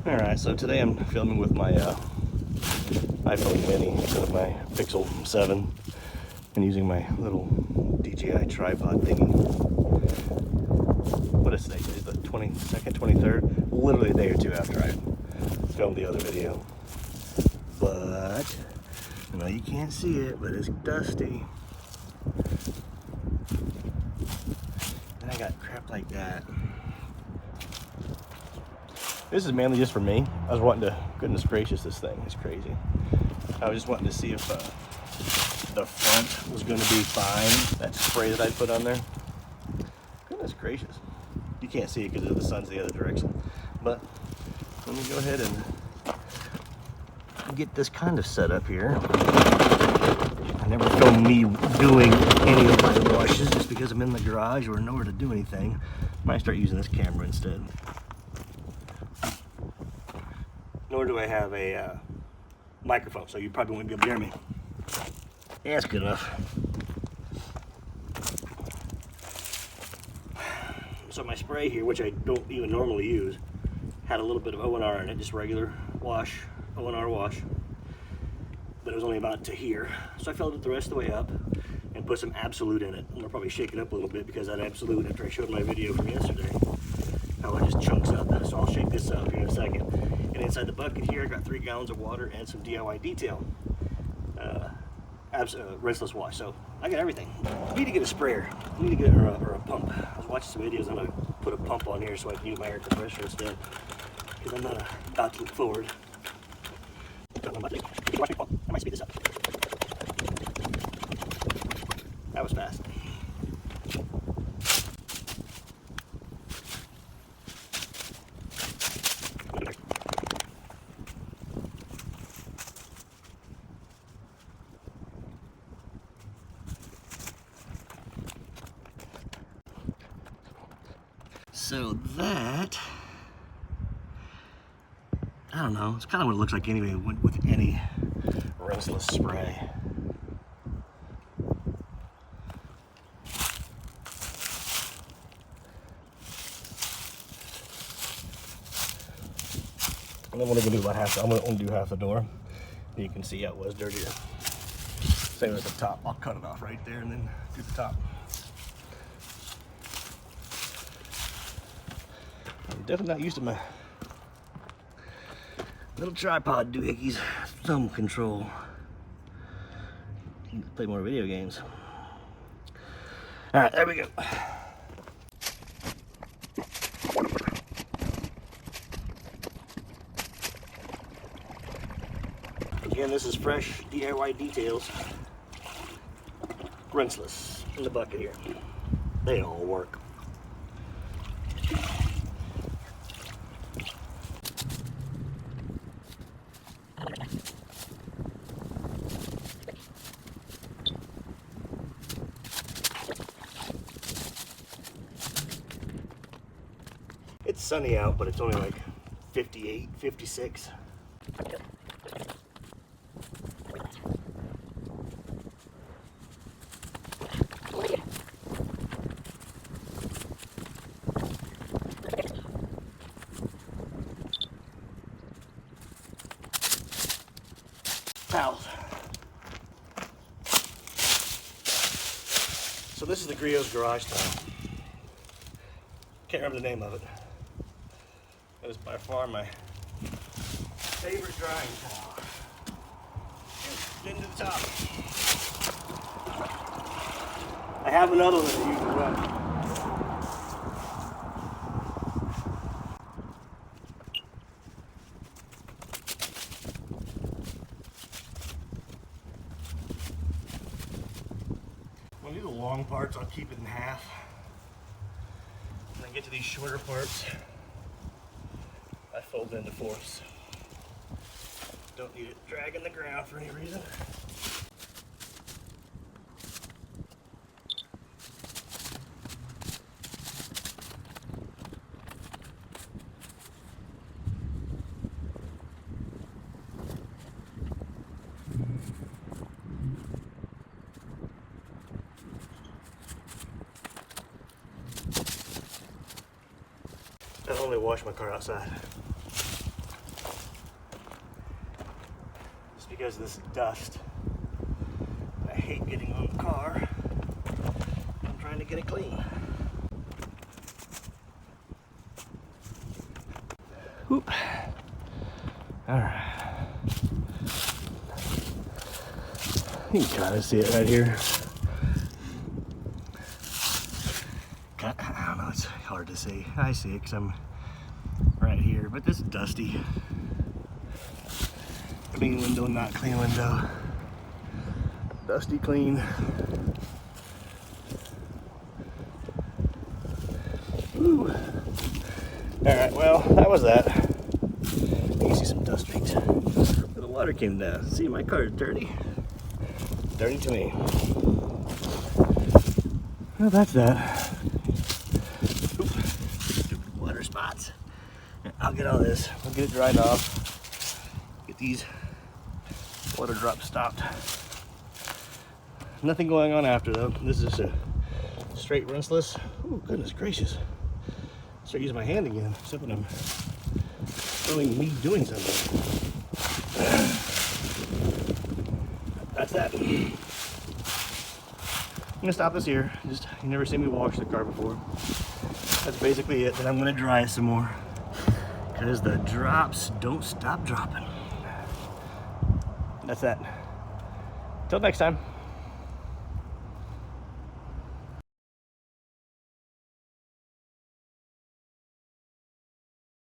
Alright, so today I'm filming with my iPhone mini instead of my Pixel 7 and using my little DJI tripod thingy. What is today? Today's the 22nd, 23rd? Literally a day or two after I filmed the other video. But, I know you can't see it, but it's dusty. And I got crap like that. This is mainly just for me. I was wanting to, goodness gracious, this thing is crazy. I was just wanting to see if the front was going to be fine, that spray that I put on there. Goodness gracious. You can't see it because the sun's the other direction. But let me go ahead and get this kind of set up here. I never filmed me doing any of my washes just because I'm in the garage or nowhere to do anything. Might start using this camera instead. Nor do I have a microphone, so you probably won't be able to hear me. Yeah, that's good enough. So my spray here, which I don't even normally use, had a little bit of O&R in it, just regular wash, O&R wash. But it was only about to here. So I filled it the rest of the way up and put some Absolute in it. I'm gonna probably shake it up a little bit because that Absolute, after I showed my video from yesterday, how it just chunks up. So I'll shake this up here in a second. And inside the bucket here, I got 3 gallons of water and some DIY-Detail Rinseless Wash. So I got everything. I need to get a sprayer. I need to get or a pump. I was watching some videos. I'm gonna put a pump on here so I can use my air compressor instead. Because I'm not about to look forward. I might speed this up. That was fast. So that, I don't know, it's kind of what it looks like anyway with any rinseless spray. And I'm only gonna do about half. I'm gonna only do half the door. You can see how it was dirtier. Same as the top. I'll cut it off right there and then do the top. I'm definitely not used to my little tripod doohickeys. Some control. Play more video games. All right, there we go. Again, this is fresh DIY-Details Rinseless in the bucket here. They all work. It's sunny out, but it's only like 58, 56. Towels. So this is the Griot's garage towel. Can't remember the name of it. That is by far my favorite drying towel. And into the top. I have another one that I use as well. When I do the long parts, I'll keep it in half. When I get to these shorter parts, I fold it into fourths. Don't need it dragging the ground for any reason. I only wash my car outside. because of this dust. I hate getting on the car. I'm trying to get it clean. Whoop. All right. You can kind of see it right here. I don't know, it's hard to see. I see it because I'm right here, but this is dusty. Clean window, not clean window. Dusty clean. Ooh. Alright, well, that was that. You can see some dust streaks. The water came down. See, my car is dirty. Dirty to me. Well, that's that. Oop. Water spots. I'll get all this. I'll get it dried off. Get these water drops stopped. Nothing going on after though. This is a straight rinseless. Oh, goodness gracious. Start using my hand again, except when I'm showing me doing something. That's that. I'm gonna stop this here. Just, you never seen me wash the car before. That's basically it. Then I'm gonna dry it some more because the drops don't stop dropping. That's that. Till next time.